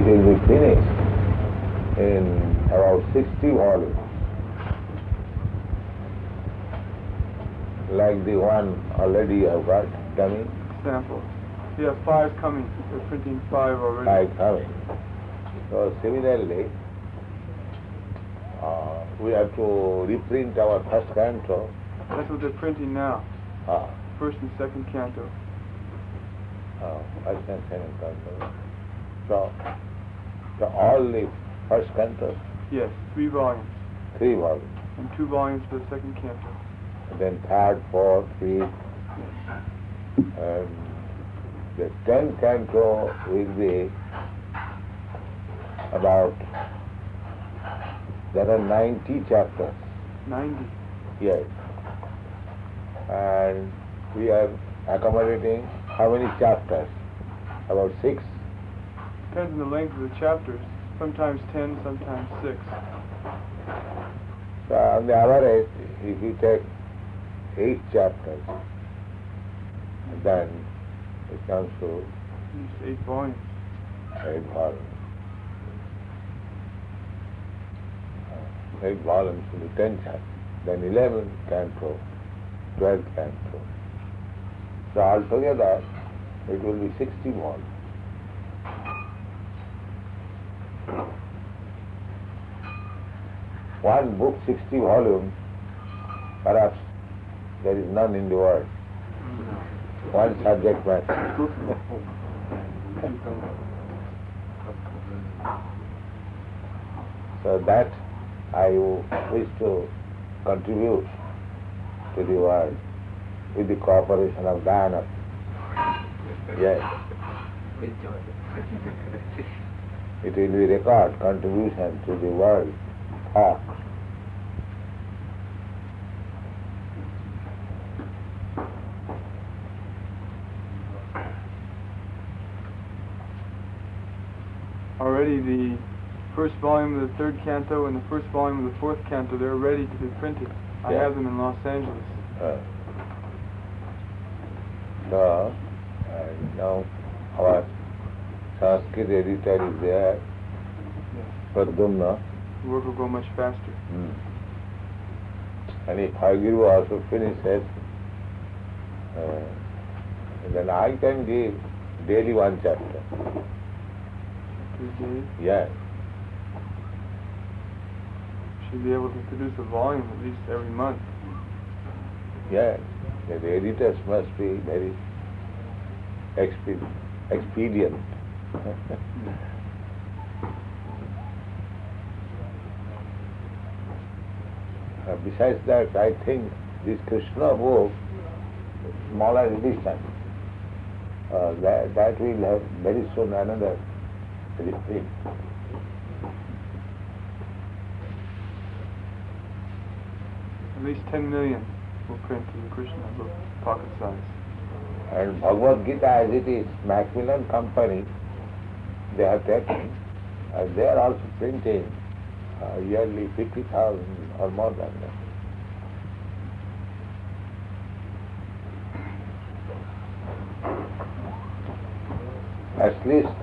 It will be finished in about 60 volumes, like the one already you have got coming. Sample. You have 5 coming. We're printing 5 already. 5 coming. So similarly, we have to reprint our first canto. That's what they're printing now. First and second canto. First and second canto. So all the first canto? Yes, 3 volumes. 3 volumes. And 2 volumes for the second canto. And then third, fourth, fifth. And the 10th canto will be about, there are 90 chapters. 90? Yes. And we are accommodating how many chapters? About 6? Depends on the length of the chapters. Sometimes 10, sometimes 6. So on the average, if you take 8 chapters, then it comes to 8 volumes. 8 volumes. 8 volumes will be 10 chapters. Then 11 canto, 12 canto. So altogether, it will be 60 volumes. One book, 60 volumes, perhaps there is none in the world. One subject matter. So that I wish to contribute to the world with the cooperation of Dai Nippon. Yes. It will be record contribution to the world thought. Already the first volume of the 3rd canto and the first volume of the 4th canto, they're ready to be printed. I have them in Los Angeles. So, now our Sanskrit editor is there, Pradumna. The work will go much faster. And if Haguru also finishes, then I can give daily 1 chapter. 3 days? Yes. Should be able to produce a volume at least every month. Yes. The editors must be very expedient. Besides that, I think this Krishna book, smaller edition, that will have very soon another reprint. At least 10 million will print in the Krishna book, pocket size. And Bhagavad Gita as it is, Macmillan Company, they have taken, they are also printing yearly 50,000 or more than that. At least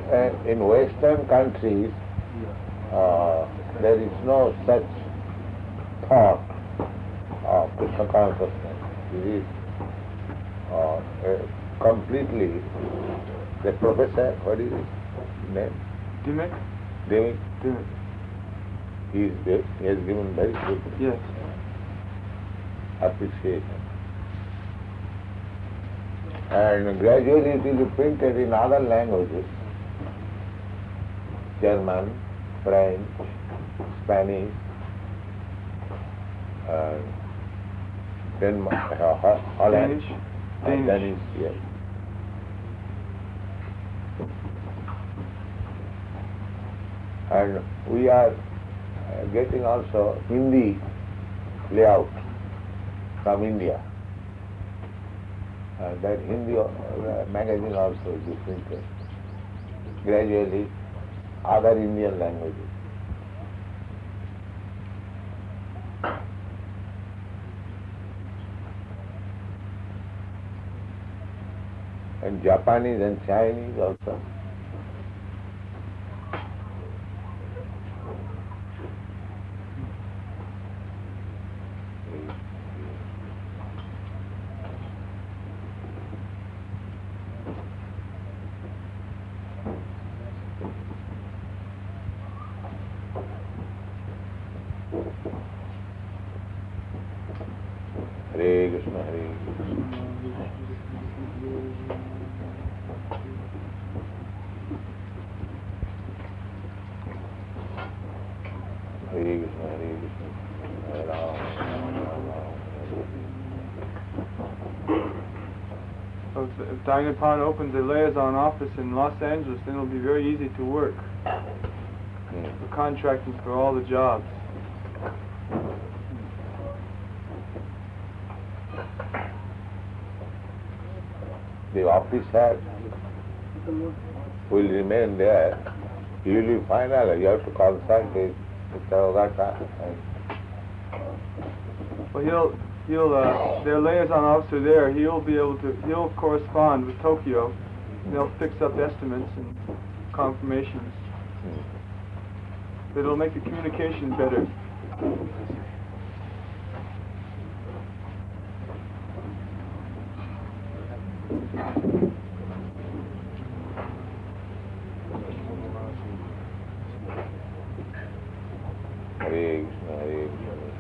in Western countries, there is no such thought of Krishna consciousness. It is completely, the professor, what is his name? Dimmick? Dimmick. He has given very good appreciation. And gradually it will be printed in other languages, German, French, Spanish, Denmark, Holland, Danish, yes. And we are getting also Hindi layout from India. That Hindi magazine also will be printed. Gradually, other Indian languages. And Japanese and Chinese also. Hare Krishna, Hare Krishna. Hare Krishna, Hare Krishna. Hare Ram, Ram Ram. So if Dai Nippon opens a liaison office in Los Angeles, then it'll be very easy to work. For contracting for all the jobs. The officer will remain there. He will be final. You have to consult with Mr. Ogata. Well, their liaison officer there, he'll correspond with Tokyo. They'll fix up estimates and confirmations. It'll make the communication better. Hare Krishna, Hare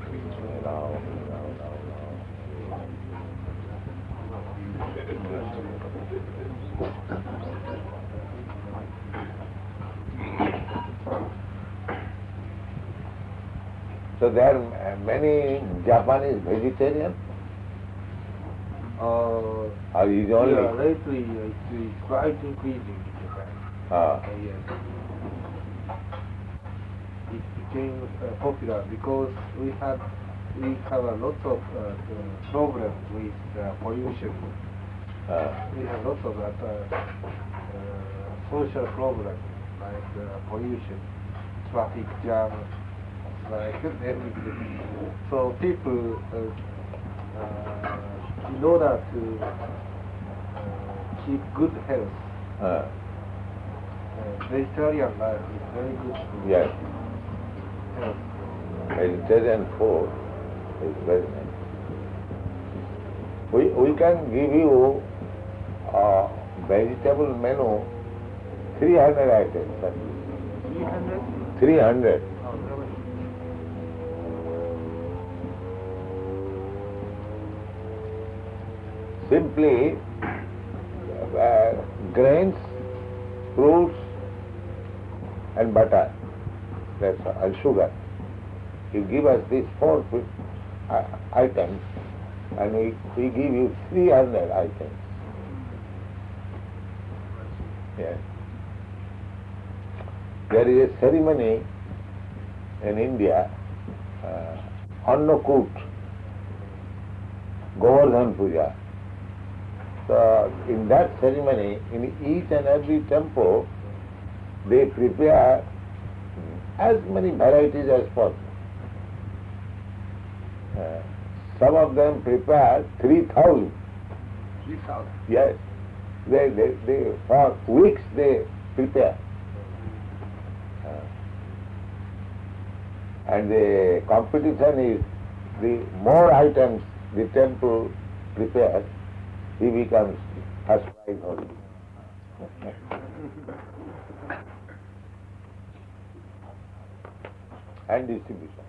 Krishna, Hare Ram, Ram So there are many Japanese vegetarians? Or is only? Yeah, lately it's quite increasing in Japan. Yes. It became popular because we have a lot of problems with pollution. We have lots of social problems like pollution, traffic jam, like everything. So people, in order to keep good health, vegetarian life is very good for Yes. health. Vegetarian food is very nice. We can give you a vegetable menu, 300 items. 300? 300. Simply grains, fruits and butter, that's all, and sugar. You give us these four items and we give you 300 items. Yes. There is a ceremony in India, Annakut, Govardhan Puja. So in that ceremony, in each and every temple, they prepare as many varieties as possible. Some of them prepare 3,000. 3,000. Yes. They for weeks they prepare. And the competition is, the more items the temple prepares, he becomes first prize holder. And distribution,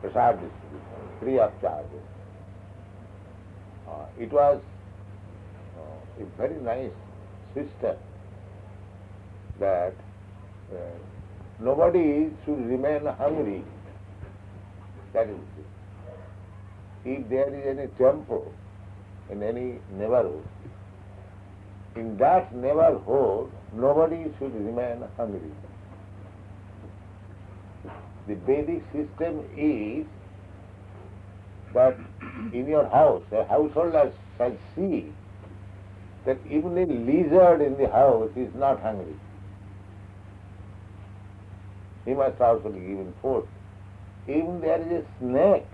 prasad distribution, free of charge. It was a very nice system that nobody should remain hungry. That is it. If there is any temple in any neighborhood, in that neighborhood nobody should remain hungry. The Vedic system is that in your house, a householder shall see that even a lizard in the house is not hungry. He must also be given food. Even there is a snake.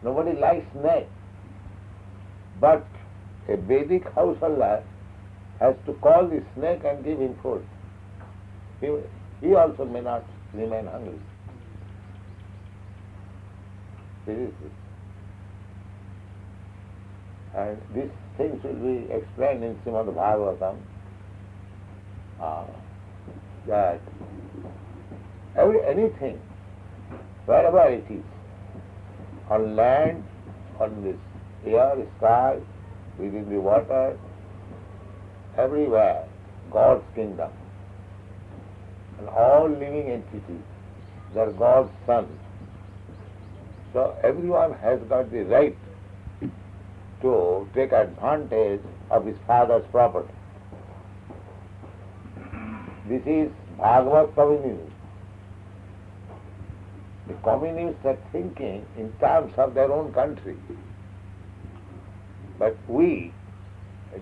Nobody likes snake. But a Vedic householder has to call the snake and give him food. He also may not remain hungry. This is it. And these things will be explained in Srimad Bhagavatam, that anything, wherever it is, on land, on this air, sky, within the water, everywhere, God's kingdom. And all living entities, they are God's sons. So everyone has got the right to take advantage of his father's property. This is Bhagavad communism. The communists are thinking in terms of their own country. But we,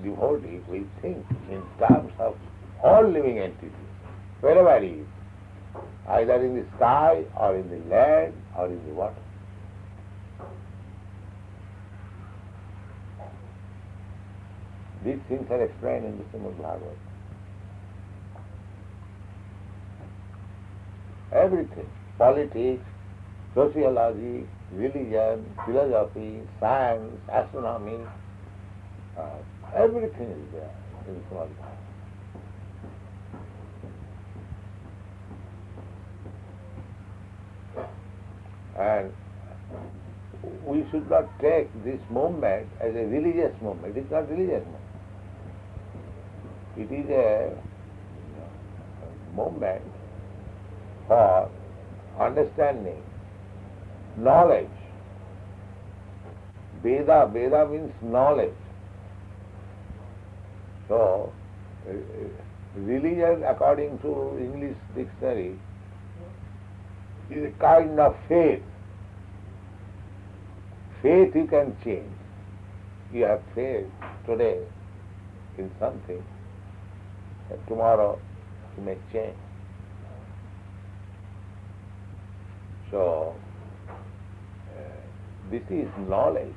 devotees, we think in terms of all living entities, wherever he is, either in the sky or in the land or in the water. These things are explained in the Srimad Bhagavad. Everything, politics, sociology, religion, philosophy, science, astronomy, everything is there in the Srimad Bhagavad. And we should not take this movement as a religious movement. It is not religious movement. It is a movement for understanding, knowledge. Veda means knowledge. So, religion, according to English dictionary, is a kind of faith. Faith you can change. You have faith today in something, and tomorrow you may change. So, this is knowledge.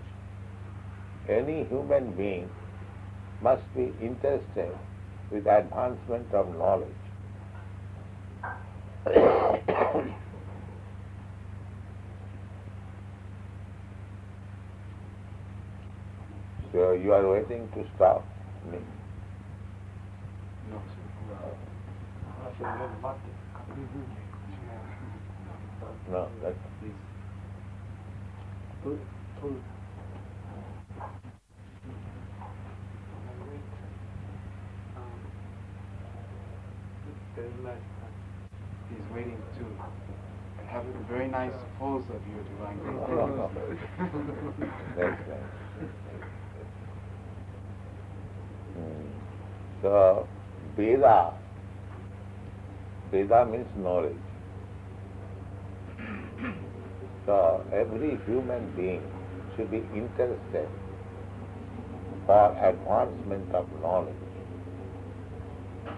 Any human being must be interested with advancement of knowledge. So you are waiting to stop me? No, No, that's please. He's waiting to have a very nice pose of your divine grace. That's right. So, Veda means knowledge. So, every human being should be interested for advancement of knowledge.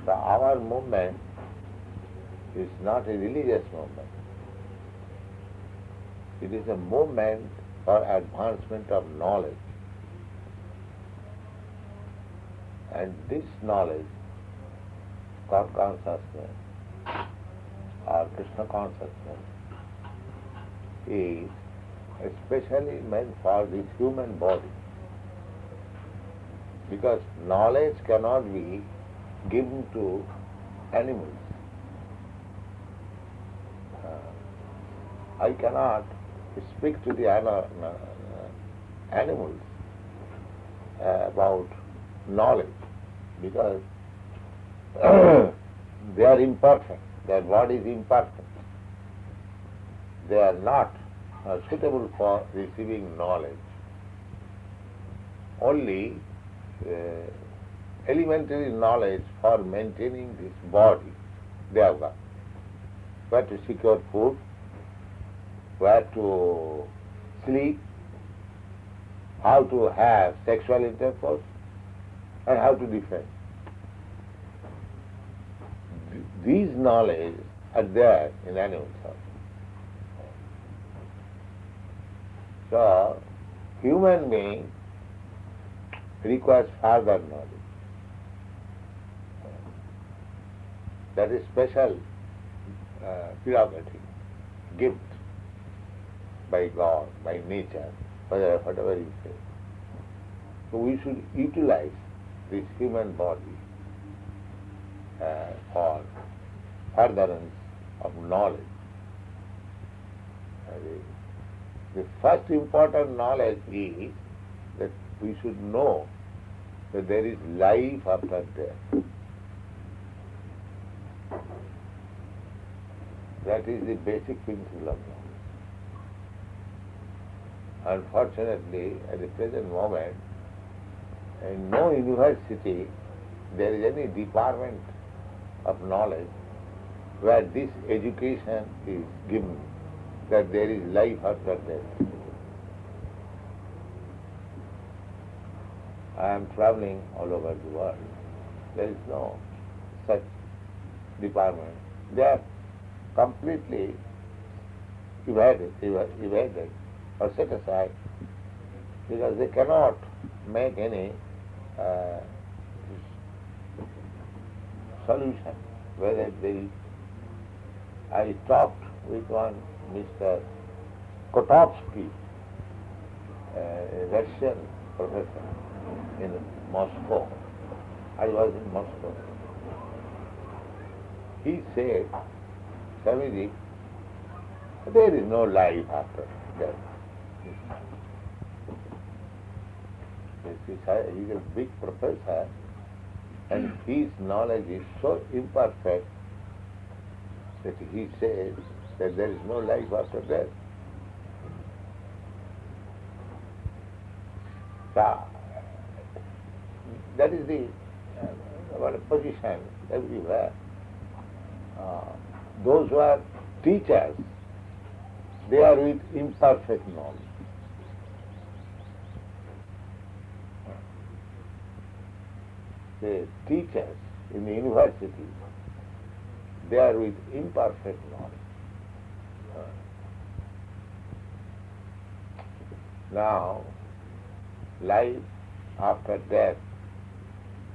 So, our movement is not a religious movement. It is a movement for advancement of knowledge. And this knowledge, God consciousness or Krishna consciousness, is especially meant for this human body. Because knowledge cannot be given to animals. I cannot speak to the animals about knowledge because they are imperfect, their body is imperfect. They are not suitable for receiving knowledge. Only elementary knowledge for maintaining this body they have got. Where to secure food, where to sleep, how to have sexual intercourse, and how to defend. These knowledge are there in animals also. So, human being requires further knowledge. That is special prerogative, gift by God, by nature, whatever you say. So we should utilize this human body for furtherance of knowledge. The first important knowledge is that we should know that there is life after death. That is the basic principle of knowledge. Unfortunately, at the present moment, in no university there is any department of knowledge where this education is given, that there is life after death. I am traveling all over the world. There is no such department. They are completely evaded or set aside because they cannot make any solution. Whether they, I talked with one Mr. Kotovsky, a Russian professor in Moscow. I was in Moscow. He said, Swamiji, there is no life after death. He is a big professor and his knowledge is so imperfect that he says that there is no life after death. So, that is the our position everywhere. Those who are teachers, they are with imperfect knowledge. The teachers in the universities, they are with imperfect knowledge. Now, life after death,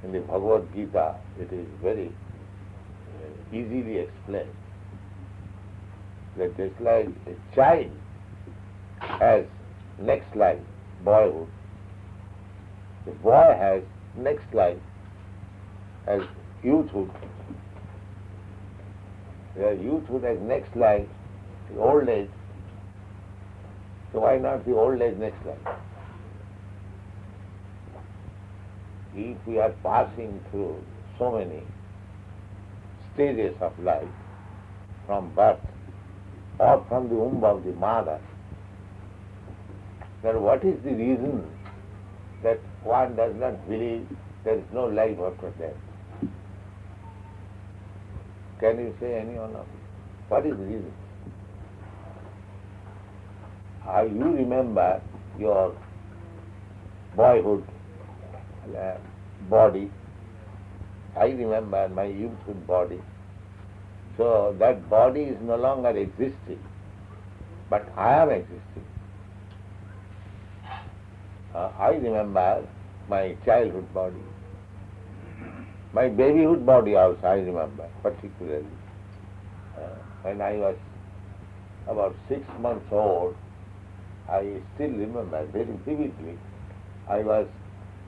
in the Bhagavad Gita, it is very easily explained that just like a child has next life, boyhood, the boy has next life as youthhood. The youthhood has next life, the old age. So why not the old age next life? If we are passing through so many stages of life, from birth or from the womb of the mother, then what is the reason that one does not believe there is no life after death? Can you say any one of you? What is the reason? You remember your boyhood body. I remember my youthhood body. So that body is no longer existing, but I am existing. I remember my childhood body. My babyhood body also I remember, particularly. When I was about 6 months old, I still remember very vividly. I was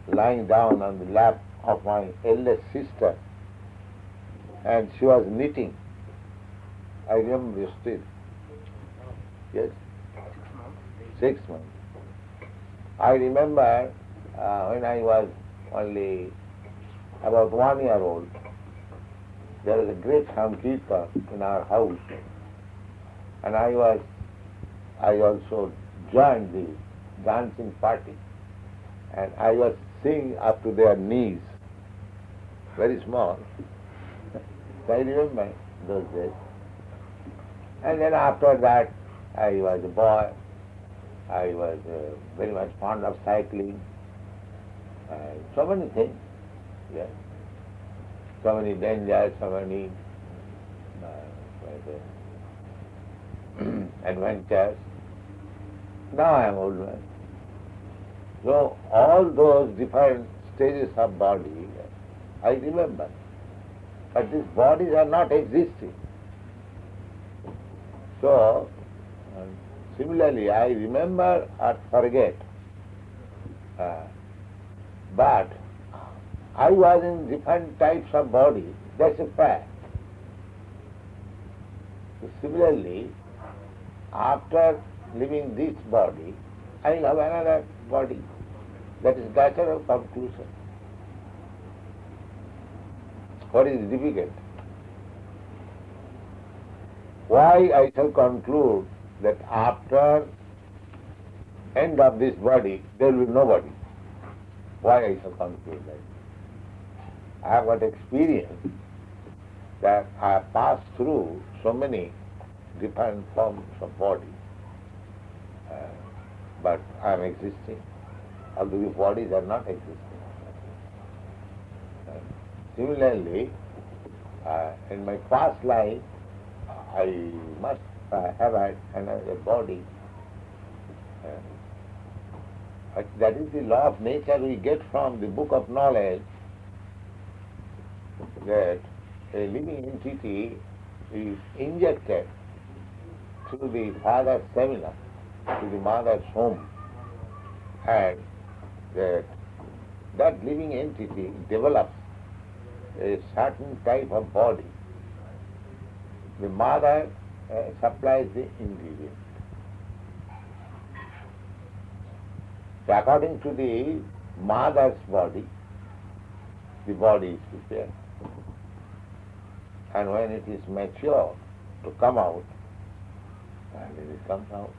lying down on the lap of my eldest sister and she was knitting. I remember still. Yes? 6 months. I remember when I was only about 1 year old, there was a great Sankirtan in our house, and I also joined the dancing party, and I was singing up to their knees, very small. So I remember those days. And then after that, I was a boy. I was very much fond of cycling, so many things. Yes. So many dangers, so many adventures. Now I am old man. So all those different stages of body, I remember. But these bodies are not existing. So, similarly, I remember or forget. But I was in different types of body, that's a fact. So similarly, after leaving this body, I will have another body. That is natural conclusion. What is difficult? Why I shall conclude that after end of this body, there will be nobody. Why I shall conclude that? I have got experience that I have passed through so many different forms of body, but I am existing, although the bodies are not existing. Similarly, in my past life, I must have had another body. That is the law of nature we get from the book of knowledge, that a living entity is injected through the father's seminar to the mother's home, and that living entity develops a certain type of body. The mother supplies the ingredient. So according to the mother's body, the body is prepared. And when it is mature to come out, and it comes out.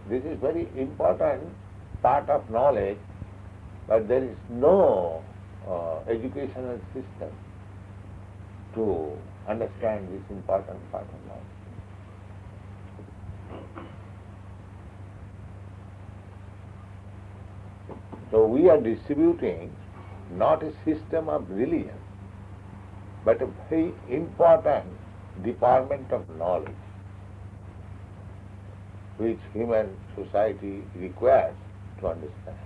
This is very important part of knowledge, but there is no educational system to understand this important part of knowledge. So we are distributing not a system of religion, but a very important department of knowledge which human society requires to understand.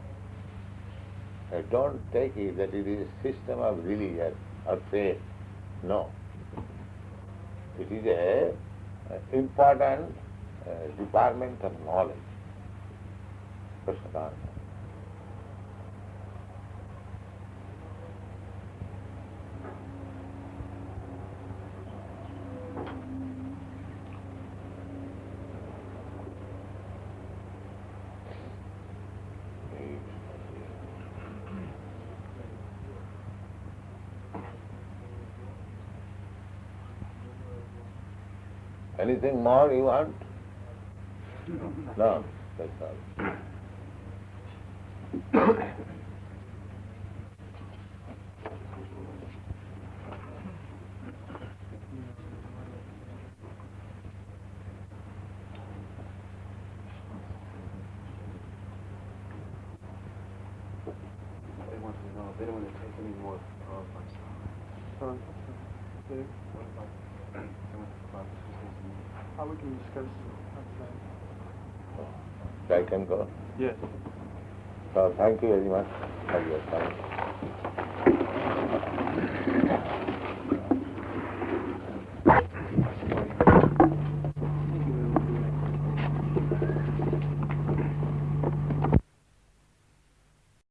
I don't take it that it is a system of religion or faith. No. It is an important department of knowledge. Prasada. Anything more you want? No, that's all. They want to know, they don't want to take any more So, Dave, how we can discuss outside? I can go. Yes. So thank you very much for your time.